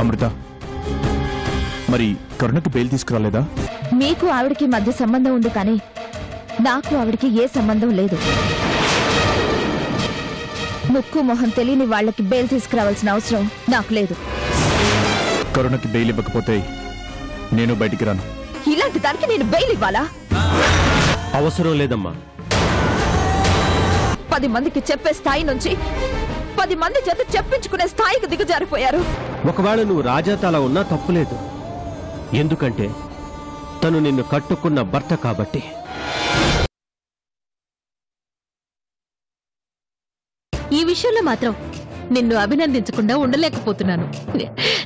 అమృత, మరి కరుణకి బెయిల్ తీసుకురాలేదా? మీకు ఆవిడికి మధ్య సంబంధం ఉంది, కానీ నాకు ఆవిడికి ఏ సంబంధం లేదు. ముక్కు మొహం తెలియని వాళ్ళకి బెయిల్ తీసుకురావాల్సిన అవసరం నాకు లేదు. కరుణకి బెయిల్ ఇవ్వకపోతే నేను బయటికి రాను. ఇలాంటి దానికి నేను బెయిల్ ఇవ్వాలా? అవసరం లేదమ్మా. 10 మందికి చెప్పే స్థాయి నుంచి 10 మంది చేత చెప్పించుకునే స్థాయికి దిగజారిపోయారు. ఒకవేళ నువ్వు రాజాతో అలా ఉన్నా తప్పులేదు. ఎందుకంటే తను నిన్ను కట్టుకున్న భర్త కాబట్టి. ఈ విషయంలో మాత్రం నిన్ను అభినందించకుండా ఉండలేకపోతున్నాను.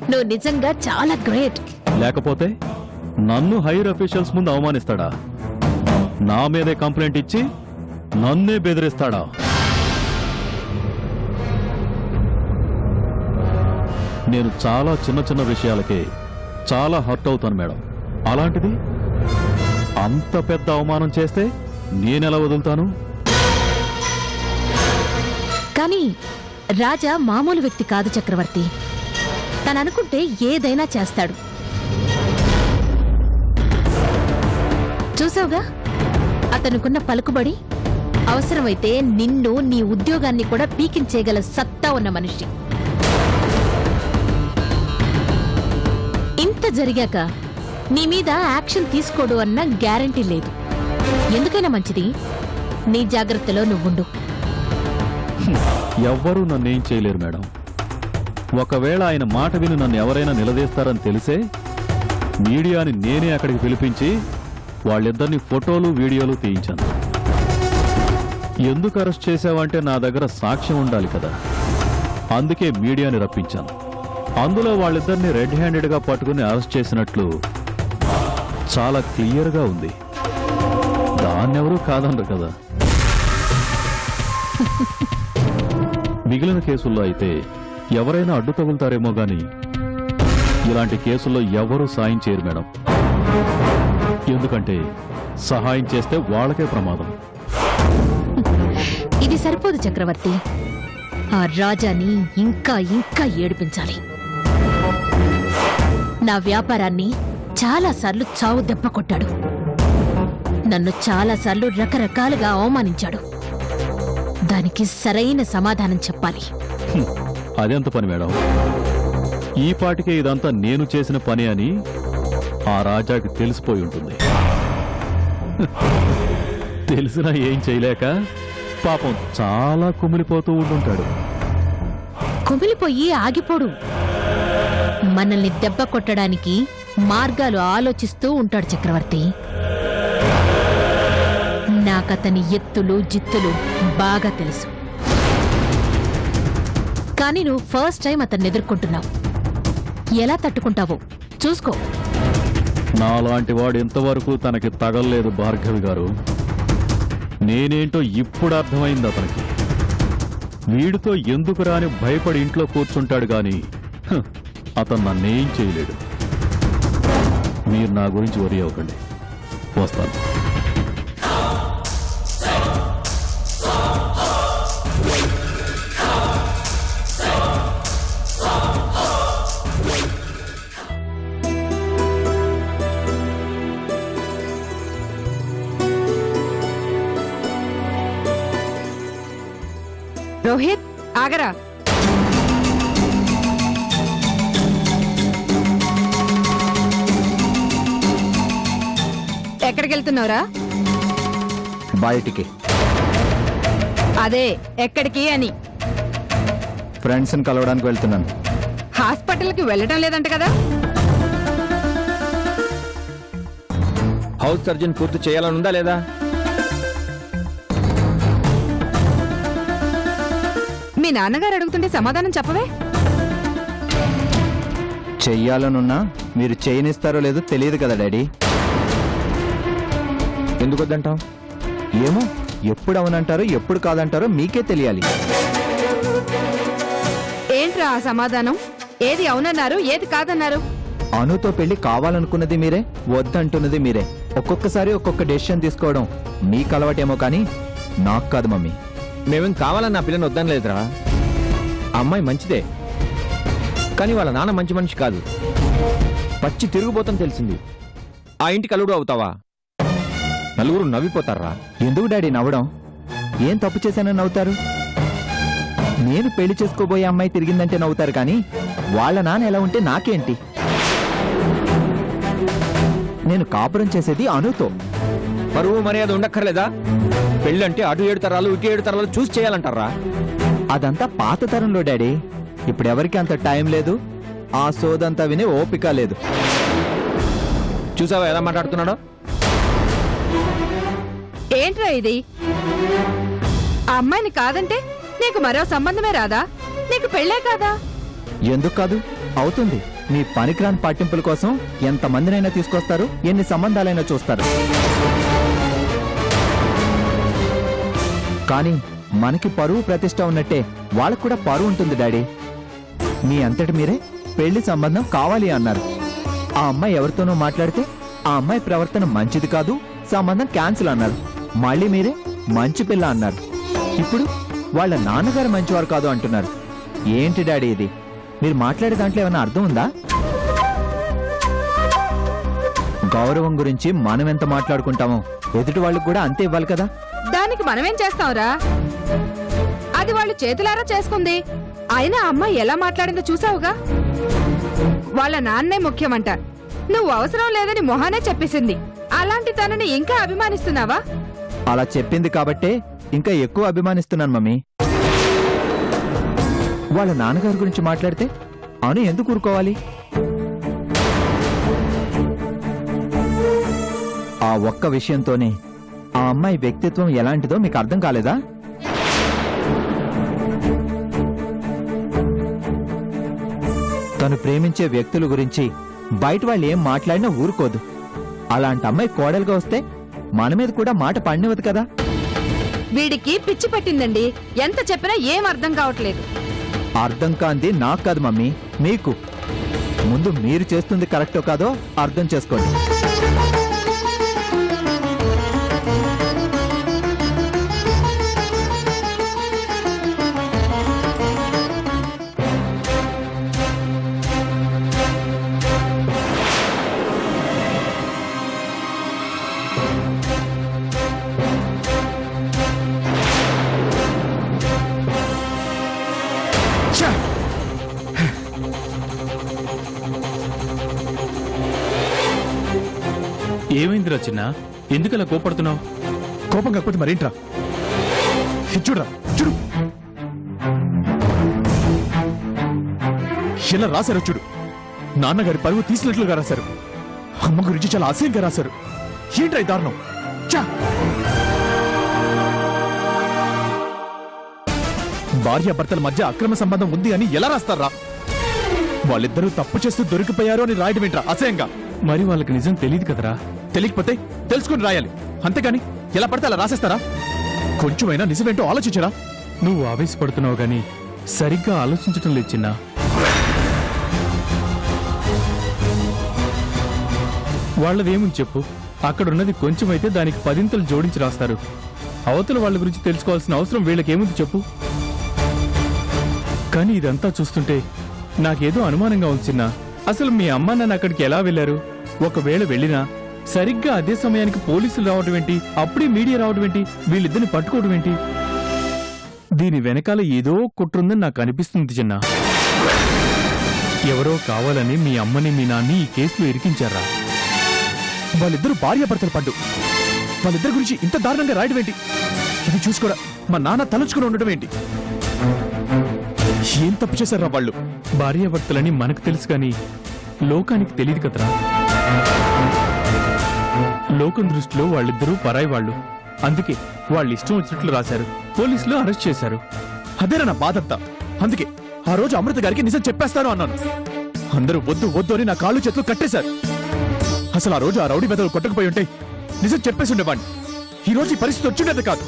నువ్వు నిజంగా చాలా గ్రేట్. లేకపోతే నన్ను హైర్ అఫీషియల్స్ ముందు అవమానిస్తాడా? నా మీదే కంప్లైంట్ ఇచ్చి నన్నే బెదిరిస్తాడా? నేను చాలా చిన్న చిన్న విషయాలకే చాలా హర్ట్ అవుతాను మేడం. అలాంటిది అంత పెద్ద అవమానం చేస్తే నేనెలా వదులుతాను? కానీ రాజా మామూలు వ్యక్తి కాదు చక్రవర్తి. తననుకుంటే ఏదైనా చేస్తాడు. చూసావుగా అతనుకున్న పలుకుబడి. అవసరమైతే నిన్ను, నీ ఉద్యోగాన్ని కూడా పీకించేయగల సత్తా ఉన్న మనిషి. ఇంత జరిగాక నీ మీద యాక్షన్ తీసుకోడు అన్న గ్యారంటీ లేదు. ఎందుకైనా మంచిది నీ జాగ్రత్తలో నువ్వుండు. ఎవ్వరూ నన్నేం చేయలేరు మేడం. ఒకవేళ ఆయన మాట విని నన్ను ఎవరైనా నిలదీస్తారని తెలిసే మీడియాని నేనే అక్కడికి పిలిపించి వాళ్ళిద్దరిని ఫోటోలు వీడియోలు తీయించాను. ఎందుకు అరెస్ట్ చేశావంటే నా దగ్గర సాక్ష్యం ఉండాలి కదా. అందుకే మీడియాని రప్పించాను. అందులో వాళ్ళిద్దరిని రెడ్ హ్యాండెడ్గా పట్టుకుని అరెస్ట్ చేసినట్లు చాలా క్లియర్గా ఉంది. దాన్నెవరూ కాదనరు కదా. మిగిలిన కేసుల్లో అయితే ఎవరైనా అడ్డు తగులుతారేమో గాని ఇలాంటి కేసుల్లో ఎవరూ సాయం చేయరు మేడం. ఎందుకంటే సహాయం చేస్తే వాళ్ళకే ప్రమాదం. ఇది సరిపోదు చక్రవర్తి. ఆ రాజాని ఇంకా ఇంకా ఏడిపించాలి. నా వ్యాపారాన్ని చాలాసార్లు చావు దెబ్బ కొట్టాడు. నన్ను చాలాసార్లు రకరకాలుగా అవమానించాడు. దానికి సరైన సమాధానం చెప్పాలి. అదెంత పని మేడం? ఈ పాటికే ఇదంతా నేను చేసిన పని అని ఆ రాజాకి తెలిసిపోయి ఉంటుంది. తెలిసినా ఏం చేయలేక పాపం చాలా కుమిలిపోతూ ఉంటుంటాడు. కుమిలిపోయి ఆగిపోడు. మనల్ని దెబ్బ కొట్టడానికి మార్గాలు ఆలోచిస్తూ ఉంటాడు చక్రవర్తి. నాకతని ఎత్తులు జిత్తులు బాగా తెలుసు. కానీ నువ్వు ఫస్ట్ టైం అతన్ని ఎదుర్కొంటున్నావు. ఎలా తట్టుకుంటావో చూసుకో. నాలాంటి వాడు ఇంతవరకు తనకి తగల్లేదు భార్గవి గారు. నేనేంటో ఇప్పుడు అర్థమైంది అతనికి. వీడితో ఎందుకు రాని భయపడి ఇంట్లో కూర్చుంటాడు గాని అతను నన్నేం చేయలేడు. మీరు నా గురించి వరి అవ్వకండి. వస్తాను. రోహిత్ ఆగరా. ఎక్కడికి వెళ్తున్నావురా? బయటికి. అదే ఎక్కడికి అని. ఫ్రెండ్స్ ని కలవడానికి వెళ్తున్నాను. హాస్పిటల్కి వెళ్ళటం లేదంట కదా? హౌస్ సర్జన్ పూర్తి చేయాలనుందా లేదా? మీ నాన్నగారు అడుగుతుంటే సమాధానం చెప్పవే. చెయ్యాలనున్నా మీరు చేయనిస్తారో లేదో తెలియదు కదా డాడీ. ఎందుకు వద్దంటావు? ఏమో, ఎప్పుడు అవునంటారో ఎప్పుడు కాదంటారో మీకే తెలియాలి. ఏంట్రా ఆ సమాధానం? ఏది అవునన్నారు, ఏది కాదన్నారు? అనుతో పెళ్లి కావాలనుకున్నది మీరే, వద్దంటున్నది మీరే. ఒక్కొక్కసారి ఒక్కొక్క డెసిషన్ తీసుకోవడం మీకు అలవాటేమో కానీ నాకు కాదు మమ్మీ. మేమేం కావాలని నా పిల్లని వద్దనలేదురా. అమ్మాయి మంచిదే, కానీ వాళ్ళ నాన్న మంచి మనిషి కాదు, పచ్చి తిరుగుబోతని తెలిసింది. ఆ ఇంటికి అల్లుడు అవుతావా? నలుగురు నవ్విపోతారా? ఎందుకు డాడీ నవ్వడం? ఏం తప్పు చేశానని నవ్వుతారు? నేను పెళ్లి చేసుకోబోయే అమ్మాయి తిరిగిందంటే నవ్వుతారు, కానీ వాళ్ళ నాన్న ఎలా ఉంటే నాకేంటి? నేను కాపురం చేసేది అనుతో. పరువు మర్యాద ఉండక్కర్లేదా? పెళ్ళంటే అటు 7 తరాలు ఇటు 7 తరాలు చూసి చేయాలంటారా? అదంతా పాత తరంలో డాడీ. ఇప్పుడెవరికి అంత టైం లేదు, ఆ సోదంతా వినే ఓపిక లేదు. చూసావా ఎలా మాట్లాడుతున్నాడో? ఏంట్రా ఇది? ఆ అమ్మాయిని కాదంటే నీకు మరో సంబంధమే రాదా? నీకు పెళ్ళే కాదా? ఎందుకు కాదు? అవుతుంది. మీ పనికిరాని పట్టింపుల కోసం ఎంతమందినైనా తీసుకొస్తారు, ఎన్ని సంబంధాలైనా చూస్తారు. కానీ మనకి పరువు ప్రతిష్ట ఉన్నట్టే వాళ్ళకు కూడా పరువు ఉంటుంది డాడీ. మీ అంతటి మీరే పెళ్లి సంబంధం కావాలి అన్నారు. ఆ అమ్మాయి ఎవరితోనో మాట్లాడితే ఆ అమ్మాయి ప్రవర్తన మంచిది కాదు, సంబంధం క్యాన్సిల్ అన్నారు. మళ్ళీ మీరే మంచి పిల్ల అన్నారు. ఇప్పుడు వాళ్ళ నాన్నగారు మంచివారు కాదు అంటున్నారు. ఏంటి డాడీ ఇది? మీరు మాట్లాడే దాంట్లో ఏమైనా అర్థం ఉందా? గౌరవం గురించి మనం ఎంత మాట్లాడుకుంటామో ఎదుటి వాళ్ళకు కూడా అంతే ఇవ్వాలి కదా. దానికి మనమేం చేస్తాంరా? అది వాళ్ళు చేతులారా చేసుకుంది. అయినా అమ్మాయి ఎలా మాట్లాడిందో చూసావుగా. వాళ్ళ నాన్నే ముఖ్యమంట. నువ్వు అవసరం లేదని మొహానే చెప్పేసింది. అలాంటి తనని ఇంకా అభిమానిస్తున్నావా? అలా చెప్పింది కాబట్టే ఇంకా ఎక్కువ అభిమానిస్తున్నాను మమ్మీ. వాళ్ళ నాన్నగారి గురించి మాట్లాడితే అను ఎందుకు ఊరుకోవాలి? ఆ ఒక్క విషయంతోనే ఆ అమ్మాయి వ్యక్తిత్వం ఎలాంటిదో మీకు అర్థం కాలేదా? తను ప్రేమించే వ్యక్తుల గురించి బయట వాళ్ళు ఏం మాట్లాడినా ఊరుకోదు. అలాంటి అమ్మాయి కోడలుగా వస్తే మన మీద కూడా మాట పడినవదు కదా. వీడికి పిచ్చి పట్టిందండి. ఎంత చెప్పినా ఏం అర్థం కావట్లేదు. అర్థం కాంది నాకు కాదు మమ్మీ, మీకు. ముందు మీరు చేస్తుంది కరెక్టో కాదో అర్థం చేసుకోండి. ఏమైందిరా చిన్న? ఎందుకలా కోపడుతున్నావు? కోపం కాకపోతే మరేంట్రా? చూడరా, చూడు ఎలా రాశారో చూడు. నాన్నగారి పరువు తీసినట్లుగా రాశారు. అమ్మ గురించి చాలా అసహ్యంగా రాశారు. ఏంట్రా ఈ దారుణం? భార్యాభర్తల మధ్య అక్రమ సంబంధం ఉంది అని ఎలా రాస్తారా? వాళ్ళిద్దరూ తప్పు చేస్తూ దొరికిపోయారు అని రాయడం ఏంట్రా అసహ్యంగా? మరి వాళ్ళకి నిజం తెలియదు కదరా. తెలియకపోతే తెలుసుకుని రాయాలి, అంతేగాని ఎలా పడితే అలా రాసేస్తారా? కొంచెమైనా నిజమేంటో ఆలోచించరా? నువ్వు ఆవేశపడుతున్నావు గాని సరిగ్గా ఆలోచించటం లేదు చిన్నా. వాళ్ళదేముంది చెప్పు? అక్కడున్నది కొంచెమైతే దానికి 10 జోడించి రాస్తారు. అవతల వాళ్ళ గురించి తెలుసుకోవాల్సిన అవసరం వీళ్ళకేముంది చెప్పు? కానీ ఇదంతా చూస్తుంటే నాకేదో అనుమానంగా ఉంది చిన్నా. అసలు మీ అమ్మ నాన్న అక్కడికి ఎలా వెళ్లారు? ఒకవేళ వెళ్ళినా సరిగ్గా అదే సమయానికి పోలీసులు రావడం ఏంటి, అప్పుడే మీడియా రావడం ఏంటి, వీళ్ళిద్దరిని పట్టుకోవడం ఏంటి? దీని వెనకాల ఏదో కుట్రుందని నాకు అనిపిస్తుంది చిన్నా. ఎవరో కావాలని మీ అమ్మని మీ నాన్ని ఈ కేసులో ఇరికించారా? వాళ్ళిద్దరూ భార్యాభర్తలు పడ్డు. వాళ్ళిద్దరి గురించి ఇంత దారుణంగా రాయడం ఏంటి? ఇది చూసి కూడా మా నాన్న తలుచుకుని ఉండడం ఏంటి? ఏం తప్పు చేశారా వాళ్ళు? భార్యాభర్తలని మనకు తెలుసు కానీ లోకానికి తెలియదు కదరా. లోకం దృష్టిలో వాళ్ళిద్దరూ పరాయి వాళ్ళు. అందుకే వాళ్ళు ఇష్టం వచ్చినట్లు రాశారు. పోలీసులు అరెస్ట్ చేశారు. అదేనా నా బాధంతా. అందుకే ఆ రోజు అమృత గారికి నిజం చెప్పేస్తాను అన్నాను. అందరూ వద్దు వద్దు అని నా కాళ్ళు చేతులు కట్టేశారు. అసలు ఆ రోజు ఆ రౌడీ మెదలు కొట్టకపోయి ఉంటే నిజం చెప్పేసి ఉండేవాడిని. ఈ రోజు ఈ పరిస్థితి వచ్చిండేది కాదు.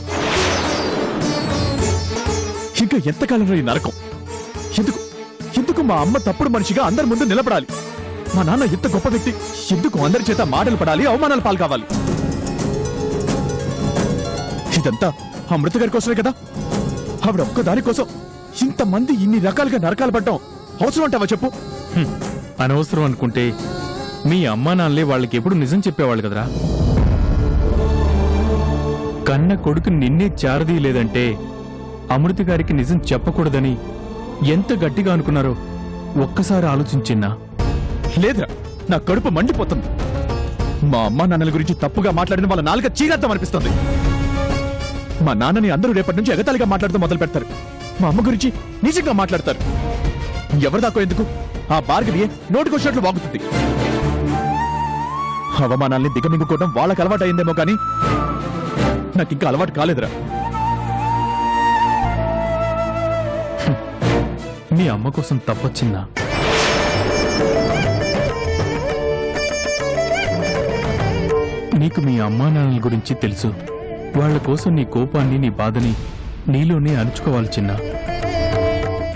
ఇంకా ఎంతకాలం ఈ నరకం? ఎందుకు ఎందుకు మా అమ్మ తప్పుడు మనిషిగా అందరి ముందు నిలబడాలి? మా నాన్న ఎంత గొప్ప వ్యక్తి, ఎందుకు అందరి చేత మాటలు పడాలి, అవమానాలు పాలు కావాలి? ఇదంతా అమృత గారి కోసమే కదా. ఆవిడ ఒక్కదాని కోసం ఇంతమంది ఇన్ని రకాలుగా నరకాలు పడ్డం అవసరం అంటావా చెప్పు? అనవసరం అనుకుంటే మీ అమ్మా నాన్నలే వాళ్ళకి ఎప్పుడు నిజం చెప్పేవాళ్ళు కదరా. కన్న కొడుకు నిన్నే చారదీయలేదంటే అమృత గారికి నిజం చెప్పకూడదని ఎంత గట్టిగా అనుకున్నారో ఒక్కసారి ఆలోచించిన్నా. లేదురా, నా కడుపు మండిపోతుంది. మా అమ్మా నాన్నల గురించి తప్పుగా మాట్లాడిన వాళ్ళ నాలుక చీరేద్దాం అనిపిస్తుంది. మా నాన్నని అందరూ రేపటి నుంచి ఎగతాళిగా మాట్లాడుతూ మొదలు పెడతారు. మా అమ్మ గురించి నిజంగా మాట్లాడతారు. ఎవరిదాకో ఎందుకు ఆ భార్గవి నోటికొచ్చినట్లు వాగుతుంది. అవమానాల్ని దిగమింగుకోవడం వాళ్ళకి అలవాటు అయిందేమో కానీ నాకింకా అలవాటు కాలేదురా. మీ అమ్మ కోసం తప్పొచ్చిందా? నీకు మీ అమ్మా నాన్నల గురించి తెలుసు. వాళ్ల కోసం నీ కోపాన్ని, నీ బాధని నీలోనే అణుచుకోవాలి చిన్నా.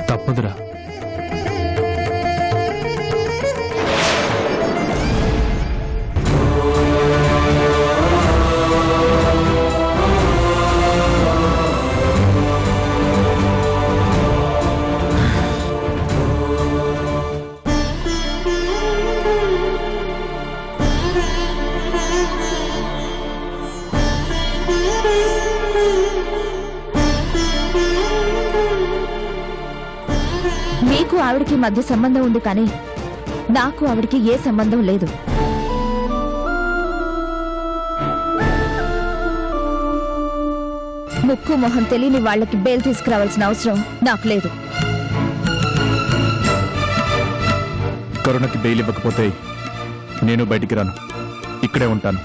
తప్పదురా. నీకు ఆవిడికి మధ్య సంబంధం ఉంది కానీ నాకు ఆవిడికి ఏ సంబంధం లేదు. ముక్కు మొహం తెలియని వాళ్ళకి బెయిల్ తీసుకురావాల్సిన అవసరం నాకు లేదు. కరుణకి బెయిల్ ఇవ్వకపోతే నేను బయటికి రాను, ఇక్కడే ఉంటాను.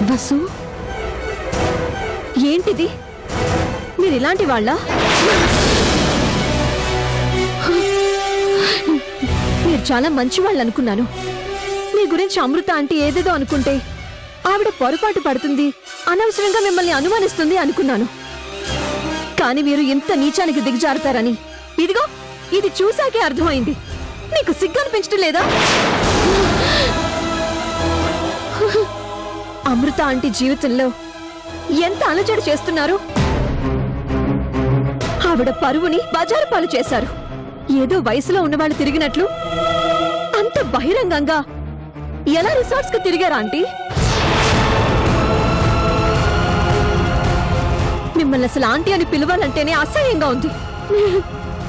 వసు, ఏంటిది? మీరు ఇలాంటి వాళ్ళ? మీరు చాలా మంచి వాళ్ళు అనుకున్నాను. మీ గురించి అమృత అంటే ఏదేదో అనుకుంటే ఆవిడ పొరపాటు పడుతుంది, అనవసరంగా మిమ్మల్ని అనుమానిస్తుంది అనుకున్నాను. కానీ మీరు ఇంత నీచానికి దిగజారుతారని ఇదిగో ఇది చూసాకే అర్థమైంది. మీకు సిగ్గు అనిపించడం లేదా? అమృత ఆంటీ జీవితంలో ఎంత అలజడి చేస్తున్నారు. ఆవిడ పరువుని బజారు పాలు చేశారు. ఏదో వయసులో ఉన్నవాళ్ళు తిరిగినట్లు అంత బహిరంగంగా ఎలా రిసార్ట్స్ కు తిరిగారా ఆంటీ? మిమ్మల్ని అసలు ఆంటీ అని పిలవాలంటేనే అసహ్యంగా ఉంది.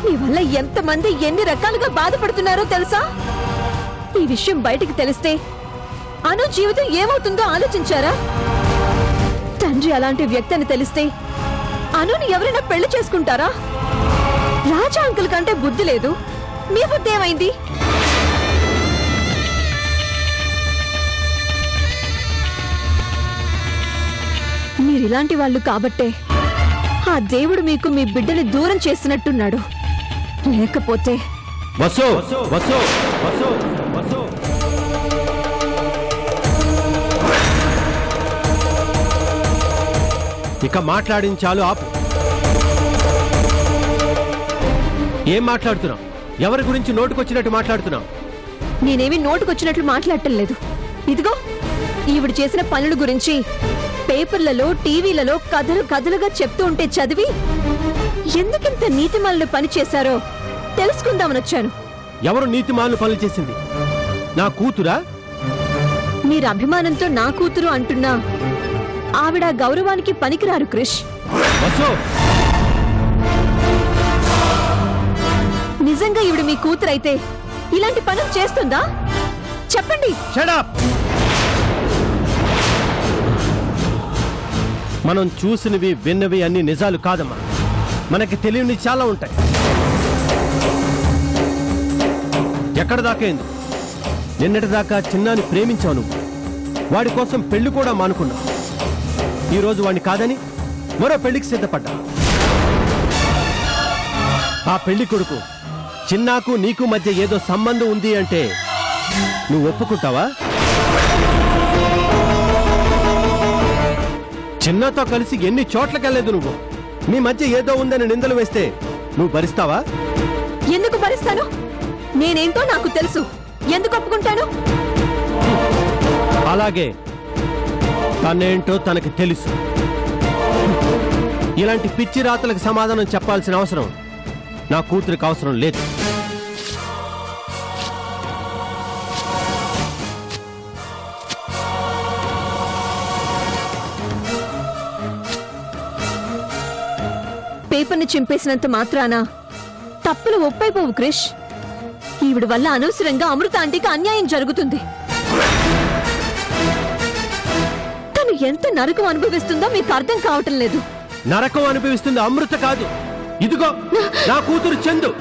మీ వల్ల ఎంతమంది ఎన్ని రకాలుగా బాధపడుతున్నారో తెలుసా? ఈ విషయం బయటికి తెలిస్తే అను జీవితం ఏమవుతుందో ఆలోచించారా? తండ్రి అలాంటి వ్యక్తి అని తెలిస్తే అనుని ఎవరైనా పెళ్లి చేసుకుంటారా? రాజా అంకుల్ కంటే బుద్ధి లేదు, మీ బుద్ధి ఏమైంది? మీరిలాంటి వాళ్ళు కాబట్టే ఆ దేవుడు మీకు మీ బిడ్డని దూరం చేసినట్టున్నాడు. లేకపోతే వసో వసో వసో వసో ఇక మాట్లాడించాలు ఆపు. ఏం మాట్లాడుతున్నావు? ఎవరి గురించి నోటుకొచ్చినట్టు మాట్లాడుతున్నావు? నేనేమి నోటుకొచ్చినట్లు మాట్లాడటం లేదు. ఇదిగో ఈవిడ చేసిన పనుల గురించి పేపర్లలో టీవీలలో కథలు కథలుగా చెప్తూ ఉంటే చదివి ఎందుకింత నీతిమాలిన పని చేశారో తెలుసుకుందామని వచ్చాను. ఎవరు నీతిమాలిన పనులు చేసింది? నా కూతురా? మీరు అభిమానంతో నా కూతురు అంటున్నా ఆవిడ గౌరవానికి పనికిరారు క్రిష్. వసో నిజంగా ఈవిడ మీ కూతురైతే ఇలాంటి పనులు చేస్తుందా? చెప్పండి. మనం చూసినవి విన్నవి అన్ని నిజాలు కాదమ్మా. మనకి తెలియని చాలా ఉంటాయి. ఎక్కడ దాకా ఏంది? నిన్నటిదాకా చిన్నాని ప్రేమించావు నువ్వు. వాడి కోసం పెళ్లి కూడా మానుకున్నావు. ఈరోజు వాడిని కాదని మరో పెళ్లికి సిద్ధపడ్డా. ఆ పెళ్లి కొడుకు చిన్నాకు నీకు మధ్య ఏదో సంబంధం ఉంది అంటే నువ్వు ఒప్పుకుంటావా? చిన్నతో కలిసి ఎన్ని చోట్లకెళ్లేదు నువ్వు. మీ మధ్య ఏదో ఉందని నిందలు వేస్తే నువ్వు భరిస్తావా? ఎందుకు భరిస్తాను? నేనేంటో నాకు తెలుసు. ఎందుకు ఒప్పుకుంటాను? అలాగే తనేంటో తనకి తెలుసు. ఇలాంటి పిచ్చి రాతలకు సమాధానం చెప్పాల్సిన అవసరం నా కూతురికి అవసరం లేదు. పేపర్ని చింపేసినంత మాత్రాన తప్పులు ఒప్పైపోవు క్రిష్. ఈవిడ వల్ల అనవసరంగా అమృత ఆంటీకి అన్యాయం జరుగుతుంది. తను ఎంత నరకం అనుభవిస్తుందో మీకు అర్థం కావటం లేదు. నరకం అనుభవిస్తుంది అమృత కాదు, ఇదిగో నా కూతురు చందు.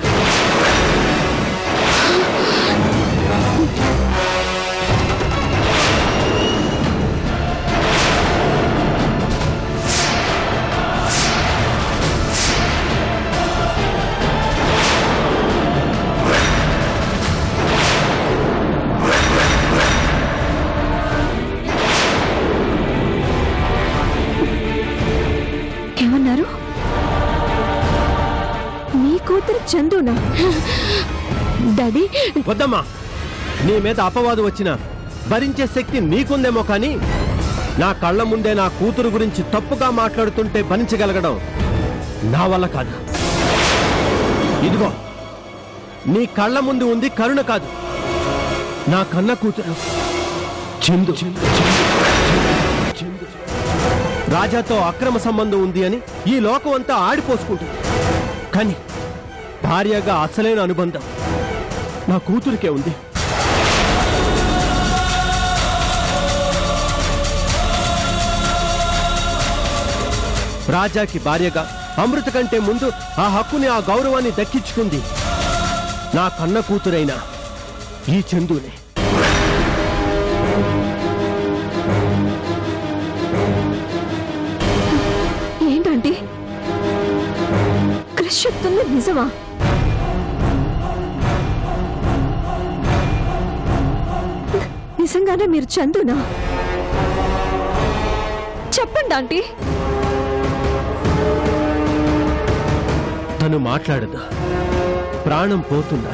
ఏమన్నారు? మీ కూతురు చందునా? డాడీ వద్దమ్మా. నీ మీద అపవాదు వచ్చినా భరించే శక్తి నీకుందేమో కానీ నా కళ్ళ ముందే నా కూతురు గురించి తప్పుగా మాట్లాడుతుంటే భరించగలగడం నా వల్ల కాదు. ఇదిగో నీ కళ్ళ ముందు ఉంది కరుణ కాదు, నా కన్న కూతురు చందు. రాజాతో అక్రమ సంబంధం ఉంది అని ఈ లోకం అంతా ఆడిపోసుకుంటుంది. కానీ భార్యగా అసలైన అనుబంధం నా కూతురికే ఉంది. రాజాకి భార్యగా అమృత కంటే ముందు ఆ హక్కుని, ఆ గౌరవాన్ని దక్కించుకుంది నా కన్న కూతురైన ఈ చందునే. ఏంటంటే క్రిష్ చెప్తుంది నిజమా? నిజంగానే మీరు చందునా? చెప్పండి ఆంటీ. తను మాట్లాడదు, ప్రాణం పోతుందా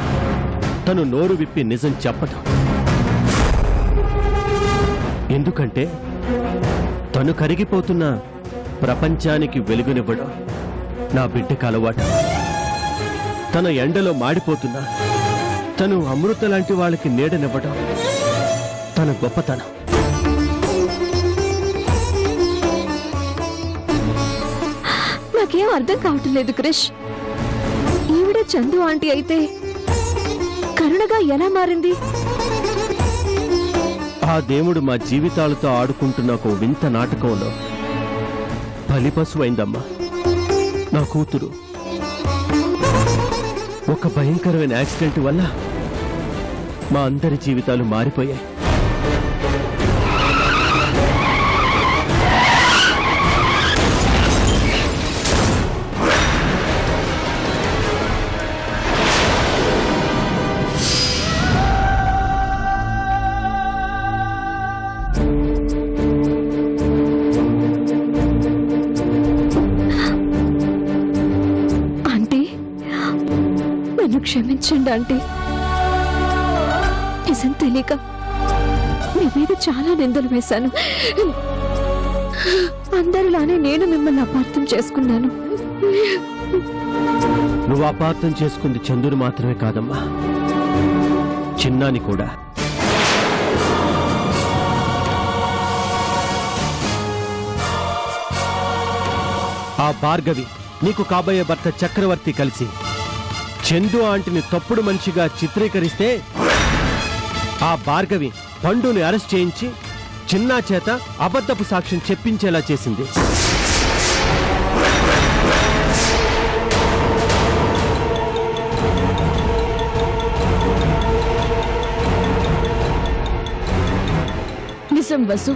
తను నోరు విప్పి నిజం చెప్పదు. ఎందుకంటే తను కరిగిపోతున్న ప్రపంచానికి వెలుగునివ్వడం నా బిడ్డకు అలవాటు. తన ఎండలో మాడిపోతున్నా తను అమృత లాంటి వాళ్ళకి నీడనివ్వడం తన గొప్పతనం. నాకేం అర్థం కావటం లేదు క్రిష్. ఈవిడ చందు ఆంటీ అయితే కరుణగా ఎలా మారింది? ఆ దేవుడు మా జీవితాలతో ఆడుకుంటున్న ఒక వింత నాటకంలో బలిపశువైందమ్మా నా కూతురు. ఒక భయంకరమైన యాక్సిడెంట్ వల్ల మా అందరి జీవితాలు మారిపోయాయి. నన్ను క్షమించండి ఆంటీ. నిజం తెలియక మీ మీద చాలా నిందలు వేశాను. అందరిలానే నేను మిమ్మల్ని అపార్థం చేసుకున్నాను. నువ్వు అపార్థం చేసుకుంది చందుని మాత్రమే కాదమ్మా, చిన్నాని కూడా. ఆ భార్గవి నీకు కాబోయే భర్త చక్రవర్తి కలిసి చందు ఆంటీని తప్పుడు మనిషిగా చిత్రీకరిస్తే ఆ భార్గవి పండుని అరెస్ట్ చేయించి చిన్నా చేత అబద్ధపు సాక్ష్యం చెప్పించేలా చేసింది. నిజం వసు,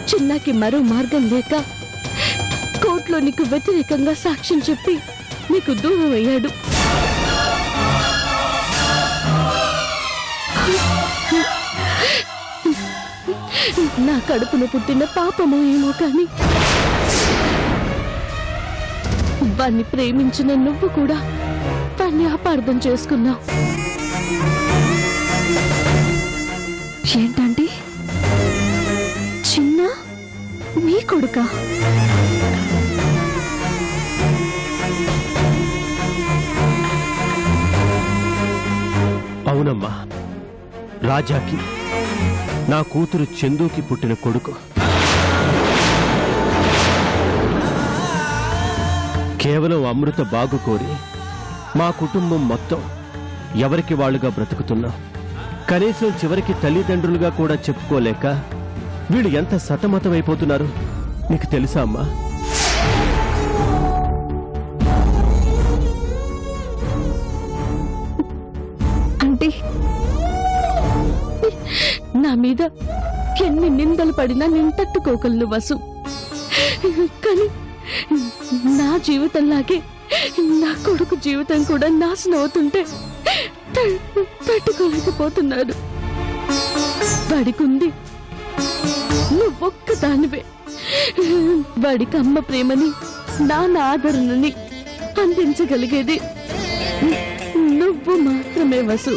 చిన్నాకి మరో మార్గం లేక కోర్టులో నీకు వ్యతిరేకంగా సాక్ష్యం చెప్పి నీకు దూరం అయ్యాడు. నా కడుపున పుట్టిన పాపమో ఏమో కాని వాణ్ణి ప్రేమించిన నువ్వు కూడా వాణ్ణి అపార్థం చేసుకున్నావు. ఏంటండి, చిన్న మీ కొడుకా? అవునమ్మా, రాజాకి నా కూతురు చందుకి పుట్టిన కొడుకు. కేవలం అమృత బాగు కోరి మా కుటుంబం మొత్తం ఎవరికి వాళ్ళుగా బ్రతుకుతున్నాం. కనీసం చివరికి తల్లిదండ్రులుగా కూడా చెప్పుకోలేక వీళ్ళు ఎంత సతమతమైపోతున్నారు నీకు తెలుసా అమ్మా? అంటే నా మీద ఎన్ని నిందలు పడినా నేను తట్టుకోగలను వసు. కానీ నా జీవితంలాగే నా కొడుకు జీవితం కూడా నాశనం అవుతుంటే తట్టుకోలేకపోతున్నాడు. వాడికుంది నువ్వొక్క దానివే. వాడికి అమ్మ ప్రేమని, నాన్న ఆదరణని అందించగలిగేది నువ్వు మాత్రమే వసు.